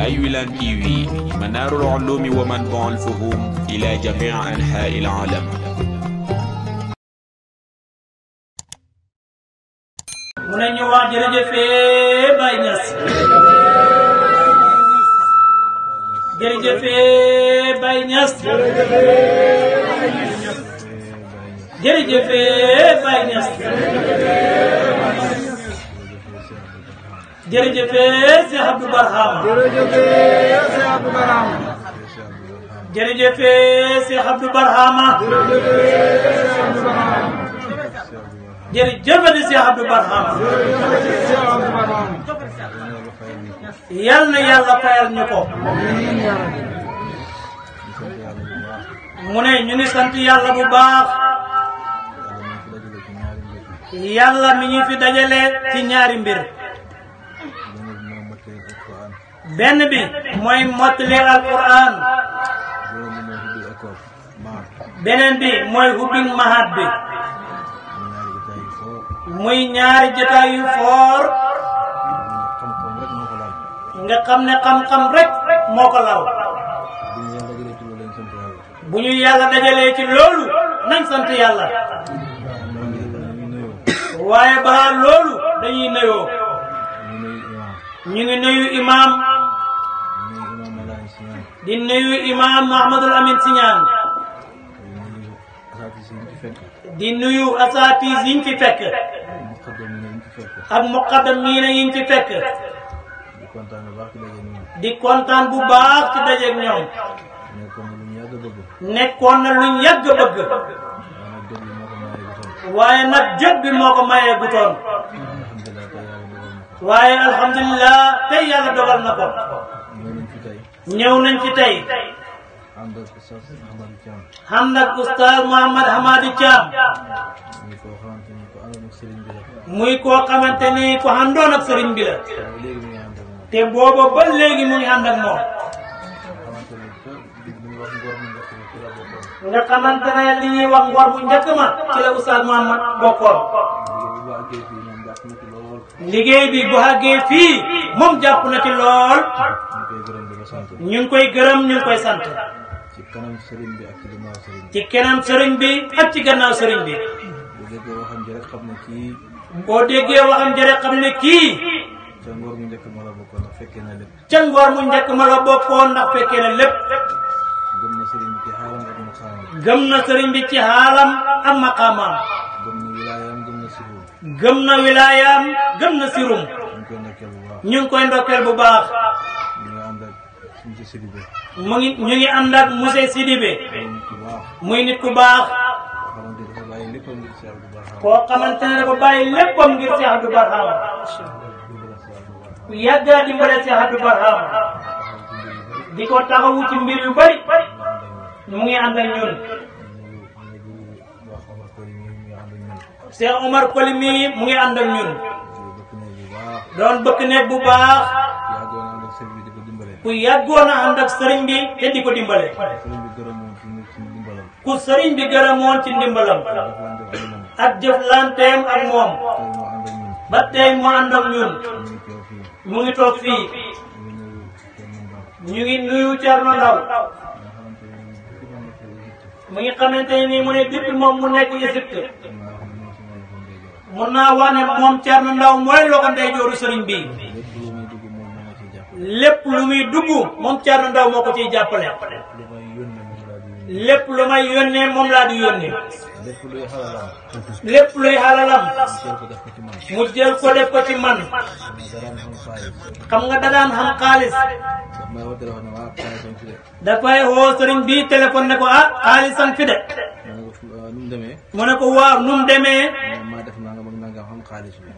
أي ويلان تي في منار العلوم ومنبع الفهوم إلى جميع أنحاء العالم. mu ne ñu wax jërëjëfee Baye Niass jërëjëfee Baye Niass jërëjëfee Baye Niass jërëjëfee Cheikh Abdou Barhama jërëjëfee Cheikh Abdou Barhama jërëjëf Cheikh Abdou Barhama yal na yàlla fayal ñu ko. mu ne ñu ngi sant yàlla bu baax yàlla mi ñu fi dajale ci ñaari mbir. benn bi mooy mottali alquran beneen bi mooy hubbi mahad bi muy ñaari jotaay yu foor nga xam ne xam-xam rek moo ko law. bu ñu yàlla dajalee ci loolu nañ sant yàlla waaye ba loolu dañuy nuyoo ñu ngi nuyu imaam di nuyu imaam Mahamadul Amin Siñaan di nuyu asaatiis yiñ fi fekk ak muqaddamiina yiñ fi fekk di kontaan bu baax ci dajeeg ñoom. nekkoon na luñ yàgg bëgg waaye nag jot bi moo ko mayee gutoon waaye alhamdulilah tey yàlla dogal na ko. ñëw nañ ci tey ànd ak oustaz Mouhamed Hamadi Thiam muy koo xamante ni ko àndoon ak sëriñ bi la te booba ba léegi mu ngi ànd ak moom. nga xamante ne li ñuy wax ngor bu njëkk ma ci la oustaz Mouhamed bokkoon. liggéey bi bu àggee fii moom jàpp na ci lool. ñu ngi koy gërëm ñu ngi koy sant. ci kanam sëriñ bi ak ci gannaaw sëriñ bi. boo déggee waxam ji rek xam ne kii. ca ngor mu njëkk ma la bokkoon ndax fekkee na lépp. ca ngor mu njëkk ma la bokkoon ndax fekkee na lépp. gëm na sëriñ bi ci xaalam ak maqaamaam. gëm na wilaayaam gëm na sirum. ñu ngi koy ndokkeel bu baax. ñu ngi ànd ak monsieur Sidibé muy nit ku baax koo xamante ne dafa bàyyi léppam ngir Cheikh Abdou Barhama ku yàgga dimbale Cheikh Abdou Barhama di ko taxawu ci mbir yu bari mu ngi ànd ak ñun. Cheikh Omar Koli mi mu ngi ànd ak ñun doon bëkk nekk bu baax ku yàggoon a ànd ak sëriñ bi te di ko dimbale ku sëriñ bi gërëmoon ci ndimbalam ak jëflanteem ak moom ba tey mu ànd ak ñun. mu ngi toog fii ñu ngi nuyu Thierno Ndaw mu ngi xamante ni mu ne depuis moom mu nekk Égypte mun naa wax ne moom Thierno Ndaw mooy loxo ndeyjooru sëriñ bi. lépp lu muy dugg moom Thierno Ndaw moo ko ciy jàppale. lépp lu may yónnee moom laa di yónnee. lépp luy xalalam mu jël ko def ko ci man. xam nga da daan xam xaalis. dafay woo sëriñ bi téléphone ne ko ah xaalisam fi de. mu ne ko waaw nu mu demee.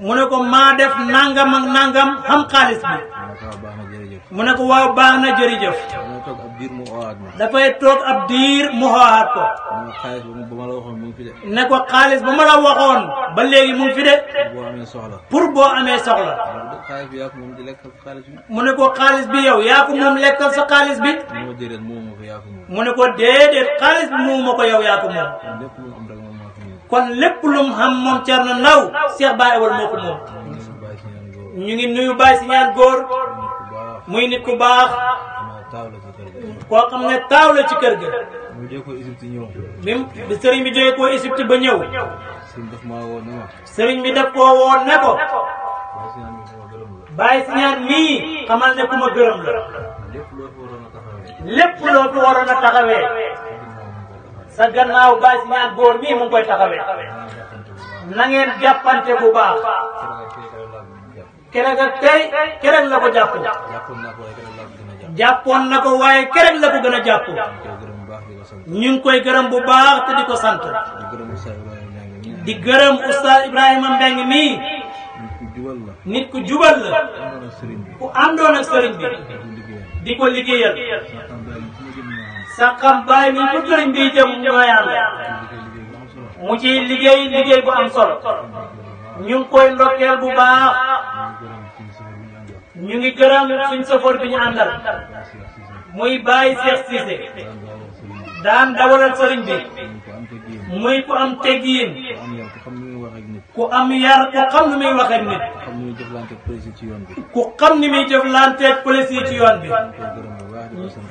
mu ne ko maa def nangam ak nangam xam xaalis bi. mu ne ko waaw baax na jërëjëf. dafay toog ab diir mu xooxaat ko. ne ko xaalis ba ma la waxoon ba léegi mu ngi fi de. pour boo amee soxla. mu ne ko xaalis bi yow yaa ko moom lekkal sa xaalis bi. mu ne ko déedéet xaalis bi moomu ma ko yow yaa ko moom. kon lépp lu mu xam moom Thierno Ndaw Cheikh Baye Awal moo ko moom. ñu ngi nuyu Baye Siñaan góor muy nit ku baax koo xam ne taaw la ci kër ga bi sëriñ bi jógee koo Égypte ba ñëw sëriñ bi def koo woon ne ko Baye Siñaan mii xamal ne ku ma gërëm la lépp loo fi waroon a taxawee sa gannaaw Baye Siñaan góor mii mu ngi koy taxawee na ngeen jàppante bu baax keroog ak tey keroog la ko jàpp jàppoon na ko waaye keroog la ko gën a jàpp ñu ngi koy gërëm bu baax te di ko sant di gërëm Oustaz Ibrahima Mbeng mii nit ku jubal la ku àndoon ak sëriñ bi di ko liggéeyal saxam Baye mi ko sëriñ bi jëm ñooyaan mu ciy liggéey bu am solo ñu ngi koy ndokkeel bu baax ñu ngi gërëm suñ safoor bi ñu àndal muy Baye Cheikh Cissé daan dawalal sëriñ bi muy ku am teggiin ku am yar ku xam ni muy wax ak nit ku xam ni muy jëflanteeg police yi ci yoon bi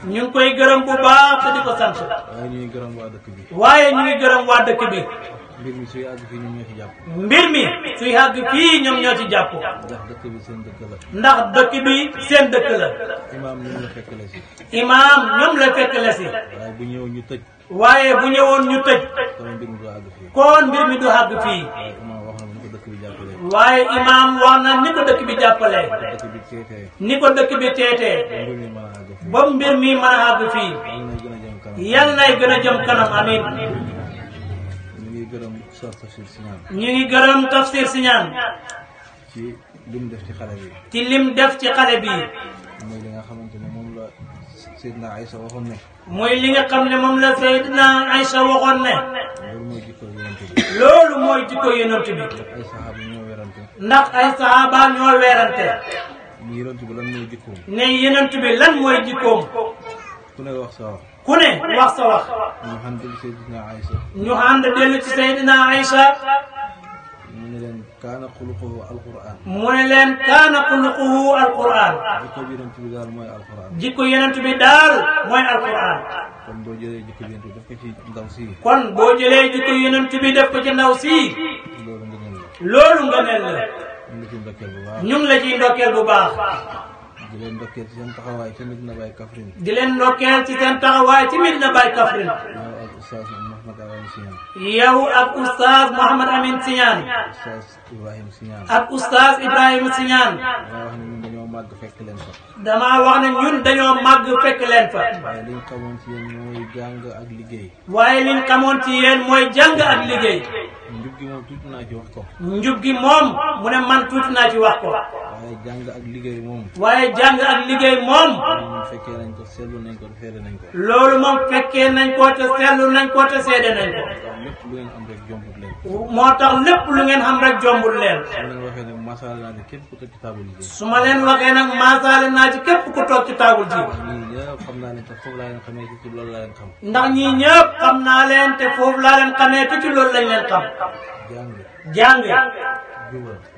ñu ngi koy gërëm bu baax te di ko sant waaye ñu ngi gërëm waa dëkk bi mbir mi suy àgg fii ñoom ñoo ci jàpp ndax dëkk bi seen dëkk la imaam ñoom la fekk la si waaye bu ñëwoon ñu tëj kon mbir mi du àgg fii waaye imaam wax na ni ko dëkk bi jàppalee ni ko dëkk bi teetee ba mbir mi mën a àgg fii yal nay gën a jëm kanam amiin ñu ngi gërëm Tafsir Siñaan ci lim def ci xale bi ci lim def ci xale bi mooy li nga xamante ne moom la Seydina Aïcha waxoon ne mooy li nga xam ne moom la Seydina Aïcha waxoon ne loolu mooy jikko yonent bi ndax ay sahaaba ñoo weerante ne yonent bi lan mooy jikkoom ku ne wax sa wax ku ne wax sa wax ñu ànd dellu ci Seydina Aïcha mu ne leen kaana xuluquhu alquran mu ne leen kaana xuluquhu alquran jikko yonent bi daal mooy alquran jikko yonent bi daal mooy alquran kon boo jëlee jikko yonent bi def ko ci ndaw si kon boo jëlee jikko yonent bi def ko ci ndaw si loolu nga mel la ñu ngi la ciy ndokkeel bu baax di leen ndokkeel ci seen taxawaay ci Medina Baye Kaffrine di leen ndokkeel ci seen taxawaay ci Medina Baye Kaffrine yow ak Oustaz Mouhamad Amin Siñaan ak Oustaz Ibrahima Siñaan damaa wax ne ñun dañoo màgg fekk leen fa waaye liñ xamoon ci yéen mooy jàng ak liggéey waaye liñ xamoon ci yéen mooy jàng ak liggéey njub gi moom tuuti naa ci wax ko njub gi moom mu ne man tuuti naa ci wax ko waaye jàng ak liggéey moom waaye jàng ak liggéey moom fekkee nañ ko seetlu nañ ko te seede nañ ko loolu moom fekkee nañ ko te seetlu nañ ko te seede nañ ko lépp lu ngeen am rek jombul leen moo tax lépp lu ngeen xam rek jombul leen su ma leen waxee nag maasaale naa ci képp ku toog ci taabul ji ndax ñii ñëpp xam naa leen te foofu laa leen xamee te ci loolu lañ leen xam jàng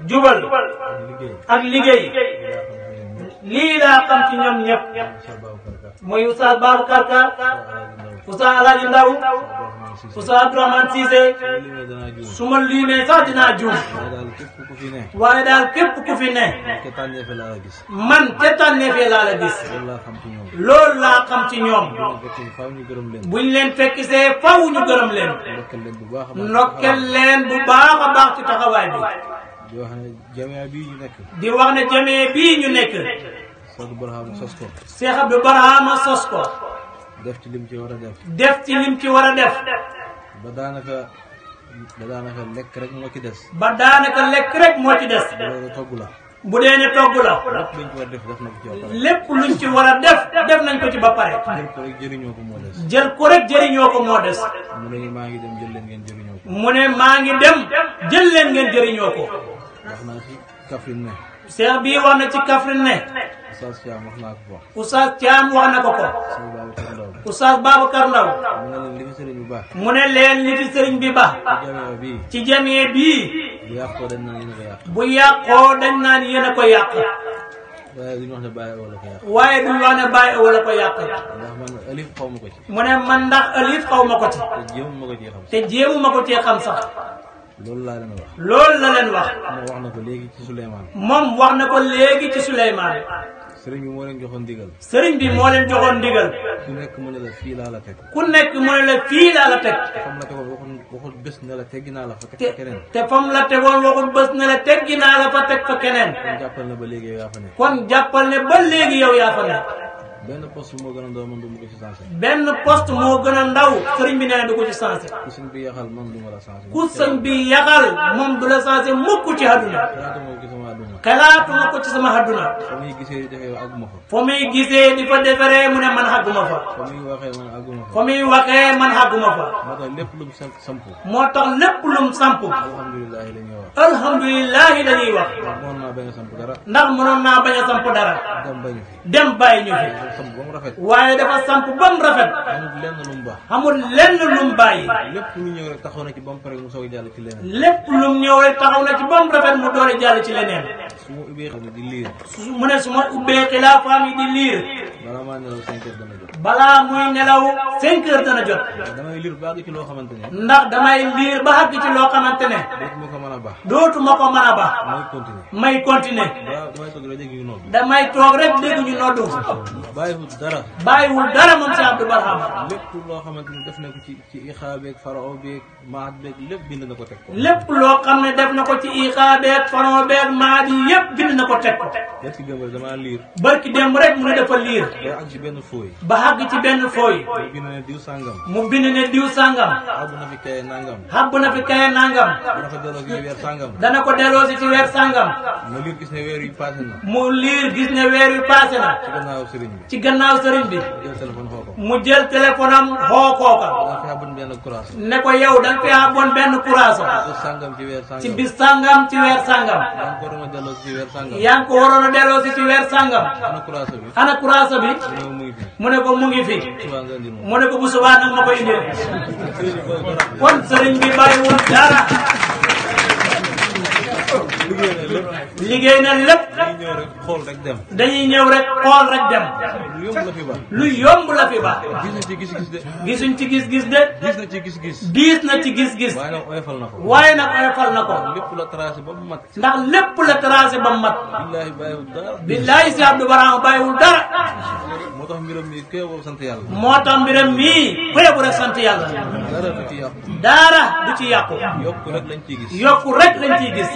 jubal ak liggéey lii laa xam ci ñoom ñëpp mooy Oustaz Babacar Ka Oustaz Alaaji Ndaw Oustaz Abdourahmane Cissé su ma limee sax dinaa juum waaye daal képp ku fi ne man te tànneefee laa la gis loolu laa xam ci ñoom buñ leen fekkisee faw ñu gërëm leen ndokkel leen bu baax a baax ci taxawaay bi di wax ne jamee bii ñu nekk Cheikh Abdou Barhama sos ko def ci lim ci war a def def ci lim ci war a def ba daanaka lekk rek moo ci des ba daanaka lekk rek moo ci des bu dee ne togg la lépp luñ ci war a def def nañ ko ci ba pare jël ko rek jëriñoo ko moo des mu ne maa ngi dem jël leen ngeen jëriñoo ko mu ne maa ngi dem jël leen ngeen jëriñoo ko wax naa ci Kaffrine ne Cheikh bii wax na ci Kaffrine ne Oustaz Thiam wax naa ko ko Oustaz Thiam wax na ko ko Oustaz Babacar Ndaw mu ne leen li fi sëriñ bi ba ci jamee bii bu yàqoo dañ naan yéen a ko yàq waaye duñu wax ne bàyyi wala ko yàq. waaye duñu wax ne bàyyi wala ko yàq. ndax man alif xaw ma ko ci. mu ne man ndax alif xaw ma ko ci. te jéemu ma ko ci xam. te jéemu ma ko ci xam sax. loolu laa leen wax. loolu la leen wax. moom wax na ko léegi ci Souleymane. moom wax na ko léegi ci Souleymane. sëriñ bi moo leen joxoon ndigal. sëriñ bi moo leen joxoon ndigal. ku nekk mu ne la fii laa la teg. ku nekk mu ne la fii laa la teg. fam la tegoon waxul bés ne la teggi naa la fa teg fa keneen. te fam la tegoon waxul bés ne la teggi naa la fa teg fa keneen. kon jàppal ne ba léegi yow yaa fa nekk. kon jàppal ne ba léegi yow yaa fa nekk. benn poste moo gën a ndaw man du ma ko ci sensé. benn poste moo gën a ndaw sëriñ bi nee na du ko ci sensé. ku sëñ bi yaxal man du ma la sensé. ku sëñ bi yaxal moom du la sensé mukk ci àdduna. xalaatuma ko ci sama àdduna. fa muy gisee defee àgguma fa. fa muy gisee di fa defaree mu ne man àgguma fa. fa muy waxee man àgguma fa. fa muy waxee man àgguma fa. moo tax lépp lum samp. moo tax lépp lum samp. alhamdulilah la ñuy wax. alhamdulilah la ñuy wax. ndax mënoon naa bañ a samp dara. ndax mënoon naa bañ a samp dara. dem bañu fi. dem bàyyi ñu fi. samp ba mu rafet. waaye dafa samp ba mu rafet. amul lenn lu mu baax. amul lenn lu mu bàyyi. lépp lu ñëw rek taxaw na ci ba mu pare mu soog a jàll ci leneen. lépp lu mu ñëw rek taxaw na ci ba mu rafet mu doole jàll ci leneen. su ma ubbee xam ne di liir. mu ne su ma ubbee xilaafaam yi di liir. balaa maa nelaw 5 heures dana jot. balaa muy nelaw 5 heures dana jot. damay liir ba àgg ci loo xamante ne. ndax damay liir ba àgg ci loo xamante ne. dootuma ko mën a baax. dootuma ko mën a baax. may continuer. may continuer. damay toog rek dégg ñu nodd. damay toog rek dégg ñu noddu. bàyyiwul dara. bàyyiwul dara moom si Abdou Barham. lépp loo xamante ni def na ko ci ixaa beeg farao beeg maat beeg lépp bind na ko teg ko. lépp loo xam ne def na ko ci ixaa beeg farao beeg maat yi yépp bind na ko teg ko. barki démb rek damaa liir. barki démb rek mu ne dafa liir. ba àgg ci benn fooy. ba àgg ci benn fooy. mu bind ne diw sàngam. mu bind ne diw sàngam. àbb na fi kaye nangam. àbb na fi kaye nangam. dana ko delloo ci weer sàngam. dana ko delloo ci weer sàngam. mu liir gis ne weer yi passé na. mu liir gis ne weer yu passé na. ci gannaaw sëriñ bi. ci gannaaw sëriñ bi. jël téléphone xoo ko. mu jël téléphone am xoo kooka. da nga fi abon benn courage. ne ko yow da nga fi abon benn courage. bis sàngam ci weer sàngam. ci bis sàngam ci weer sàngam. yaa ngi ko waroon a delloo ci weer sàngam. yaa ngi ko waroon a delloo ci weer sàngam. ana courage bi. ana courage bi. mu ne ko mu ngi fi. mu ne ko mu ngi fi. subaa nga indil mu ne ko bu subaa nag ma koy indil. sëriñ bi dara. kon sëriñ bi bàyyiwul dara. liggéey na lépp. dañuy ñëw rek xool rek dem. dañuy ñëw rek xool rek dem. lu yomb la fi ba. lu yomb la fi ba. gis na ci gis-gis de. gisuñ ci gis-gis de. gis na ci gis-gis. diis na ci gis-gis. waaye nag oyofal na ko. waaye nag oyofal na ko. lépp la tracé ba mu mat. ndax lépp la tracé ba mu mat. billaahi bàyyiwul dara. billaahi si Abdou Barham bàyyiwul dara. moo tax mbiram mi kéy boobu sant yàlla. moo tax mbiram mii kéy rek sant yàlla. dara du ci yàqu. dara du ci yàqu. yokku rek lañ ciy gis. yokku rek lañ ciy gis.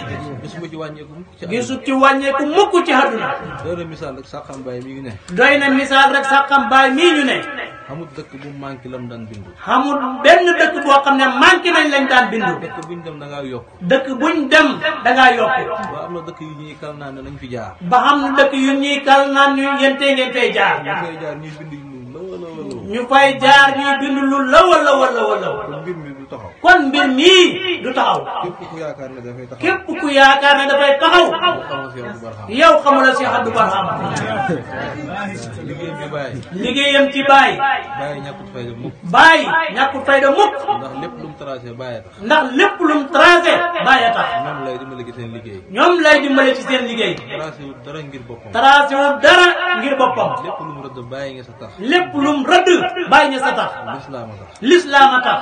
gisuma ci wàññeeku mukk ci. gisu ci wàññeeku mukk ci àdduna. doy na misaal rek Saxam Baye mi ngi ne. doy na misaal rek Saxam Baye mii ñu ne. xamul dëkk bu manqué lam daan bindu. xamul benn dëkk boo xam ne manqué nañ lañ daan bindu. dëkk buñ dem da ngaa yokk. dëkk buñ dem da ngaa yokk. ba am na dëkk yu ñuy kal naan ne nañ fi jaar. ba xam na dëkk yu ñuy kal naan ñu yentee ngeen fay jaar. ñu fay jaar ñuy bind ñu fay jaar ñuy bind lu law law law law. kon mbir mi du taxaw. kon mbir mii du taxaw. képp ku yaakaar ne dafay taxaw. képp ku yaakaar ne dafay taxaw. yow xamula si Abdou Barham. liggéeyam ci Baye. liggéeyam ci Baye. Baye ñàkkut fayda mukk. Baye ñàkkut fayda mukk. ndax lépp lu mu tracé Baye tax. ndax lépp lu mu tracé Baye tax. ñoom lay dimbale ci seen liggéey. ñoom lay dimbale ci seen liggéey. tracé wu dara ngir boppam. tracé wu dara ngir boppam. lépp lu mu rëdd Baye nga sa tax. lépp lu mu rëdd Baye nga sa tax. lislaam a tax. lislaam a tax.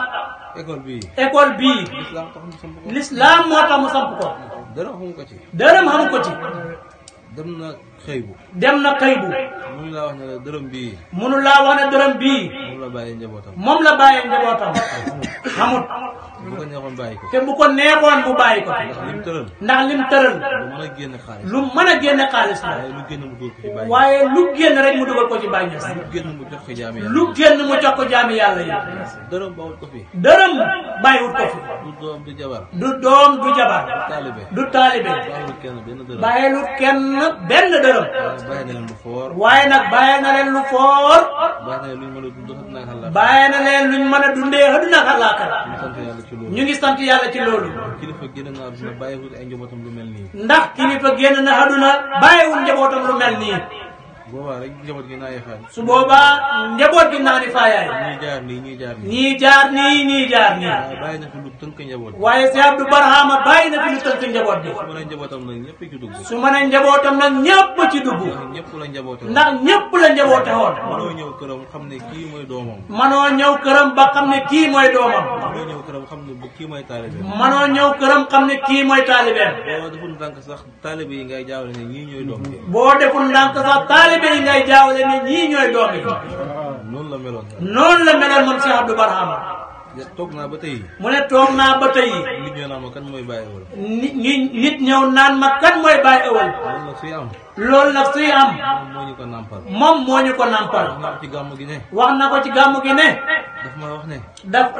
école bii. école bii. lislaam tax mu samp ko. lislaam moo tax mu samp ko. dara xamu ko ci. dërëm xamu ko ci. dem na xëy bu. dem na xëy bu. mënu laa wax ne la dërëm bii. mënu laa wax ne dërëm bii. moom la bàyyee njabootam. moom la bàyyee njabootam. xamut. bu ko neexoon bàyyi ko. te bu ko neexoon mu bàyyi ko. ndax lim tëral. ndax lim tëral. lu mën a génne xaalis. lu mën a génne xaalis la. waaye lu génn mu dugal ko ci bàyyi. waaye lu génn rek mu dugal ko ci Baye Niass. lu génn mu jox ko jaami yàlla. lu génn mu jox ko jaami yàlla yi. dërëm bawut ko fi. dërëm bàyyiwut ko fi. du doom du jabar. du doom du jabar. taalibe. du taalibe. bàyyiwut kenn benn dërëm. bàyyiwut kenn benn dërëm. bàyyi na leen lu foor. waaye nag bàyyi na leen lu foor. bàyyi na leen luñ mën a dund xat naa xalaat. bàyyi na leen luñ mën a dundee àdduna ak àllaaxira. ñu sant yàlla ci loolu. ñu ngi sant yàlla ci loolu. kilifa génn na àdduna bàyyiwut ay njabootam lu mel nii. ndax kilifa génn na àdduna bàyyiwul njabootam lu mel nii. boobaa rek njaboot gi naa xaaj. su boobaa njaboot gi naa ni faayaay. ñii jaar nii ñii jaar nii. ñii jaar nii ñii jaar nii. waaye bàyyi na fi lu tënk njaboot. waaye Cheikh Abdou Barhama bàyyi na fi lu tënk njaboot bi. su ma nee njabootam nag ñëpp ci dugg. su ma nee njabootam nag ñëpp ci dugg. ñëpp la njaboote woon. ndax ñëpp la njaboote woon. manoo ñëw këram xam ne kii mooy doomam. manoo ñëw këram ba xam ne kii mooy doomam. manoo ñëw këram xam ne kii mooy taalibe. manoo ñëw këram xam ne kii mooy taalibeem. boo deful ndànk sax taalibe yi ngay jaawale ne ñii ñooy doom yi. boo deful ndànk sax taalibe yi ngay jaawale ne ñii ñooy doom yi. noonu la meloon. noonu la meloon moom Cheikh Abdou Barhama. toog naa ba tey. mu ne toog naa ba tey. nit ñëw naan ma kan mooy Baye Ewal. nit ñëw naan ma kan mooy Baye Ewal. loolu nag suy am. loolu nag suy am. moom moo ñu ko nàmpal. moom moo ñu ko nàmpal. wax na ko ci gàmmu gi ne. wax na ko ci gàmmu gi ne. daf ma wax ne.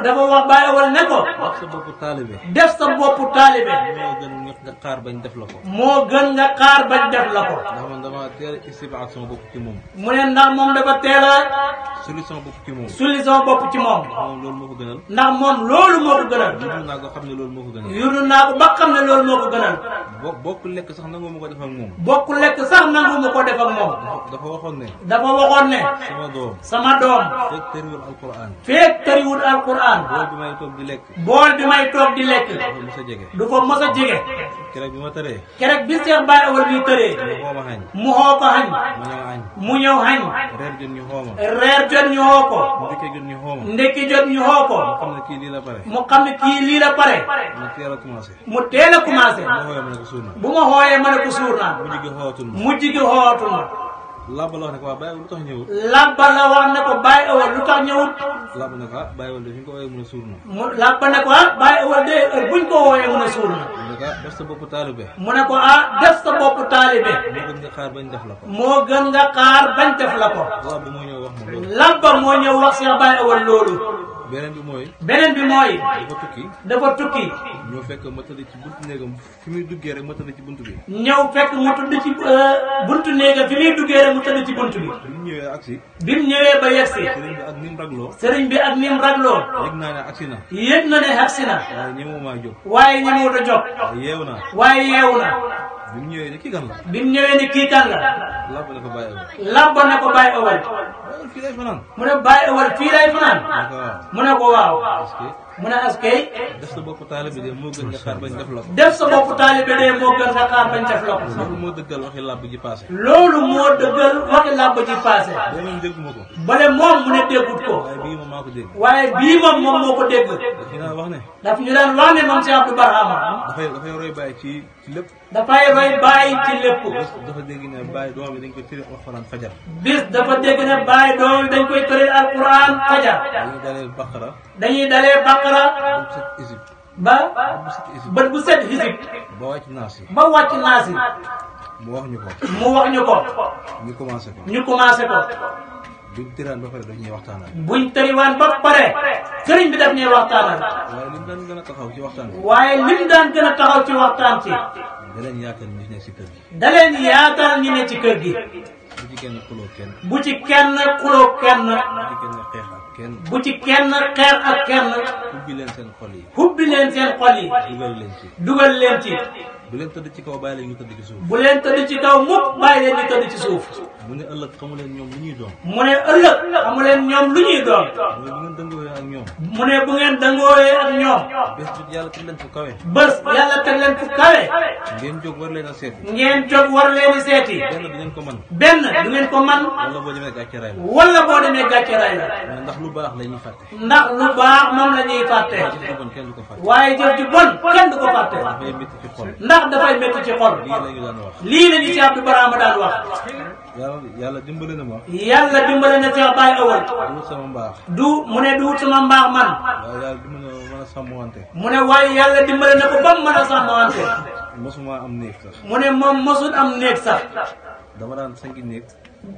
dafa wax Baye Ewal ne ko. wax sa boppu taalibe. def sa boppu taalibe. moo gën nga xaar bañ def la ko. moo gën nga xaar bañ def la ko. ndax man dama teel a istibaat sama bopp ci moom. mu ne ndax moom dafa teel a. sulli sama bopp ci moom. sulli sama bopp ci moom. moom loolu moo ko gënal. ndax moom loolu moo ko gënal. yudul naa ko xam ne loolu moo ko gënal. yudul naa ko ba xam ne loolu moo ko gënal. bokk lekk sax nangu ma ko def ak moom. bokk lekk sax nangu ma ko def ak moom. dafa waxoon ne. dafa waxoon ne. sama doom. sama doom. feeg tëriwul alquran. feeg tëriwul alquran. bool bi may toog di lekk. bool bi may toog di lekk. du ko mos a jege. du ko mos a jege. keroog bi ma tëree. keroog bi Cheikh Baye Ewal bi tëree. mu xoo ma xañ. mu xoo ko xañ. ma ñëw añ. mu ñëw xañ. reer jot ñu xoo ma. reer jot ñu xoo ko. ndekki jot ñu xoo ma. ndekki jot ñu xoo ko. mu xam ne kii lii la pare. mu xam ne kii lii la pare. mu teel a commencé. mu teel a commencé. ma xooyee ma ne ko suur na. bu ma xooyee ma ne ko suur naa. mujj gi xootul ma. mujj gi xootul ma. Labba la wax ne ko waa Baye Ewal lu tax ñëwut. Labba la wax ne ko Baye Ewal lu tax ñëwut. Labba ne ko ah Baye Ewal de fi ñu ko wooyee mun a suur na. mu Labba ne ko ah Baye Ewal de buñ ko wooyee mun a suur na. mu ne ko ah def sa bopp taalibe. mu ne ko ah def sa bopp taalibe. moo gën nga xaar bañ def la ko. moo gën nga xaar bañ def la ko. Labba moo ñëw wax ma loolu. Labba moo ñëw wax Cheikh Baye Ewal loolu. beneen bi mooy. beneen bi mooy. dafa tukki. dafa tukki. ñëw fekk ma tëdd ci buntu néegam fi muy duggee rek ma tëdd ci buntu bi. ñëw fekk mu tëdd ci buntu néegam fi muy duggee rek mu tëdd ci buntu bi. bi mu ñëwee agsi. bi mu ñëwee ba yegsi. sëriñ bi ak ni mu ragloo. sëriñ bi ak ni mu ragloo. yëg naa ne agsi na. yëg na ne agsi na. waaye ñemewumaa jóg. waaye ñemewut a jóg. waaye yeewu naa. waaye yeewu na. bi mu ñëwee ne kii kan la. bi mu ñëwee ne kii kan la. Labba ne ko Baye Ewal. Labba ne ko Baye Ewal. fii lay fanaan. mu ne Baye Ewal fii lay fanaan. mu ne ko waaw. est-ce que. mu ne askay. def sa bopp taalibe de moo gën nga xaar bañ def la ko. def sa bopp taalibe de moo gën nga xaar bañ def la ko. loolu moo dëggal waxi Labba ji paase. loolu moo dëggal waxi Labba ji paase. beneen dégguma ko. bale moom mu ne déggut ko. waaye bii moom maa ko dégg. waaye bii moom moo ko dégg. daf ñu daan wax ne. daf ñu daan wax ne moom Cheikh Abdou Barhama. dafay roy Baye ci lépp. dafay roy Baye ci lépp. dafa dégg ne Baye doom bi dañ koy tëri alxuraan fajar. bis dafa dégg ne Baye doom bi dañ koy tëri alquran fajar. dañuy dalee Baqara. dañuy dalee Baqara. ba bët bu set Hizib. ba wàcc naas yi. ba wàcc naas yi. mu wax ñu ko. mu wax ñu ko. ñu commencé ko. ñu commencé ko. buñ tëraan ba pare dañuy waxtaanal. buñ tëriwaan ba pare. sëriñ bi daf ñuy waxtaanal. waaye lim daan gën a taxaw ci waxtaan bi. waaye lim daan gën a taxaw ci waxtaan ci. da leen yaatal ñu ne si kër gi. da leen yaatal ñu ne ci kër gi. bu ci kenn xuloo kenn. bu ci kenn xuloo kenn. bu ci kenn xeex ak kenn. bu ci kenn xeex ak kenn. ubbi leen seen xol yi. ubbi leen seen xol yi. dugal leen ci. dugal leen ci. bu leen tëdd ci kaw bàyyi leen ñu tëdd ci suuf. bu leen tëdd ci kaw mukk bàyyi leen ñu tëdd ci suuf. mu ne ëllëg xamu leen ñoom lu ñuy doon. mu ne ëllëg xamu leen ñoom lu ñuy doon. mooy bu ngeen dëngooyee ak ñoom. mu ne bu ngeen dëngooyee ak ñoom. bés bu yàlla teg leen fu kawe. bés yàlla teg leen fu kawe. ngeen jóg war leen a seeti. ngeen jóg war leen a seeti. benn du ngeen ko mën. benn du ngeen ko man. wala boo demee gàcce ray la. wala boo demee gàcce ray la. ndax lu baax la ñuy fàtte. ndax lu baax moom la ñuy fàtte. jëf ju bon kenn du ko fàtte. waaye jëf ju bon kenn du ko fàtte. dafay métti ci xol. ndax dafay métti ci xol. lii la ñu daan wax. lii la ñu Cheikh Abdou Barhama daan wax. yàlla dimbale na ma. yàlla dimbale na Cheikh Baye Ewal. du sama mbaax. mu ne du sama mbaax man. waaye yàlla dimbale na ma mën a sàmmwante. mu ne waaye yàlla dimbale na ko ba mu mën a sàmmwante. mosuma am néeg sax. mu ne moom mosul am néeg sax. dama daan sangi néeg.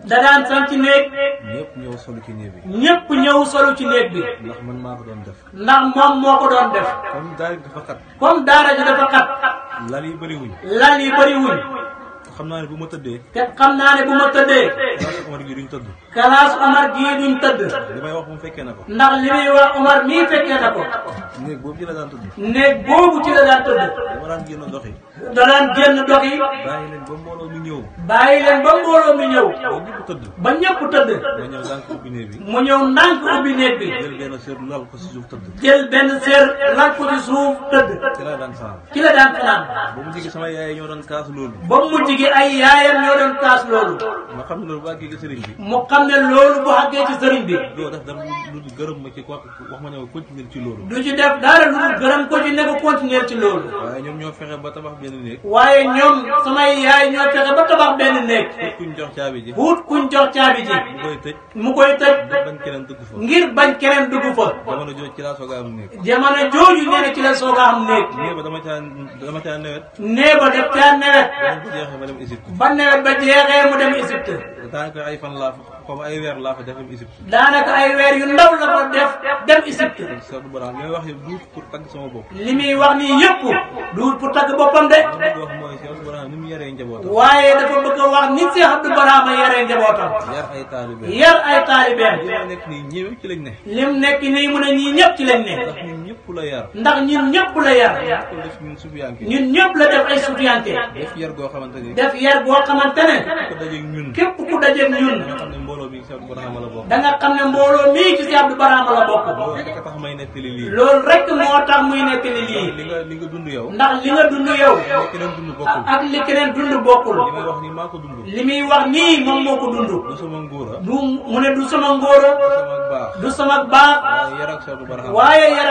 da daan sanc néeg. ñëpp ñëw solu ci néeg bi. ñëpp ñëw solu ci néeg bi. ndax man maa ko doon def. ndax moom moo ko doon def. comme daara ji dafa xat. comme daara ji dafa xat. lal yi bëri wuñ. lal yi bëri wuñ. xam naa ne bu ma tëddee. te xam naa ne bu ma tëddee. classe Omar gii duñ tëdd. classe Omar gii duñ tëdd. li may wax moom fekkee na ko. ndax li muy wax Omar mii fekkee na ko. néeg boobu ci la daan tëdd. néeg boobu ci la daan tëdd. dama daan génn dox yi. da daan génn dox yi. bàyyi leen ba mbooloo mi ñëw. bàyyi leen ba mbooloo mi ñëw. ba ñëpp tëdd. ba ñëpp tëdd. nga ñëw ndànk ubbi néeg bi. mu ñëw ndànk ubbi néeg bi. jël benn seer lal ko si suuf tëdd. jël benn seer lal ko ci suuf tëdd. ci la daan fanaan. ci la daan fanaan. ba mu jigi sama yaay ñoo doon kaas loolu. ba mujj gi ay yaayam ñoo doon kaas loolu. ma xam ne loolu bu àggee ci sëriñ bi. mu xam ne loolu bu àggee ci sëriñ bi. doo def dara lu gërëm ma ci wax ma ne ma continuer ci loolu. du ci def dara lu gërëm ko ci ne ko continuer ci loolu. waaye ñoom ñoo fexe ba tabax benn néeg. waaye ñoom samay yaay ñoo fexe ba tabax benn néeg. wut kuñ jox caabi ji. wut kuñ jox caabi ji. mu koy tëj. mu koy tëj. bañ keneen dugg fa. ngir bañ keneen dugg fa. jamono jooju ci laa soog a am néeg. jamono jooju nee na ci la soog a am néeg. néeg ba dama caa nawet. nee ba def caa nawet. ba jeexee ma dem Égypte. ba nawet ba jeexee mu dem Égypte. daanaka ay fan laa fa comme ay weer laa fa def dem Égypte. daanaka ay weer yu ndaw la fa def dem Égypte. Cheikh Ibrahima li may wax yëpp duut pour tagg sama bopp. li muy wax nii yëpp duut pour tagg boppam de. li ma bëgg wax mooy Cheikh Ibrahima ni mu yaree njabootam. waaye dafa bëgg a wax ni Cheikh Abdou Barhama yaree njabootam. yar ay taalibe. yar ay taalibeem. li ma nekk nii ñëpp ci lañ ne. lim nekk nii mu ne ñii ñëpp ci lañ ne. ndax ñun ñëpp la yar. ndax ñun ñëpp la yar. ko def ñun sufiyanke. ñun ñëpp la def ay sufiyanke. def yar goo xamante ni. def yar goo xamante ne. ko dajeeg ñun. képp ku dajeeg ñun. nga xam ne mbooloo bi Cheikh Abdou Barhama la bokk. da nga xam ne mbooloo mii ci Cheikh Abdou Barhama la bokk. loolu rek a tax may nettali lii. loolu rek moo tax muy nekk ni lii. li nga dund yow. ndax li nga dund yow. li keneen dund bokkul. ak li keneen dund bokkul. li may wax nii maa ko dund. li muy wax nii moom moo ko dund. du sama ngóora. du mu ne du sama ngóora. du sama baax. du sama baax. waaye yar ak Cheikh Abdou Barhama. waaye yar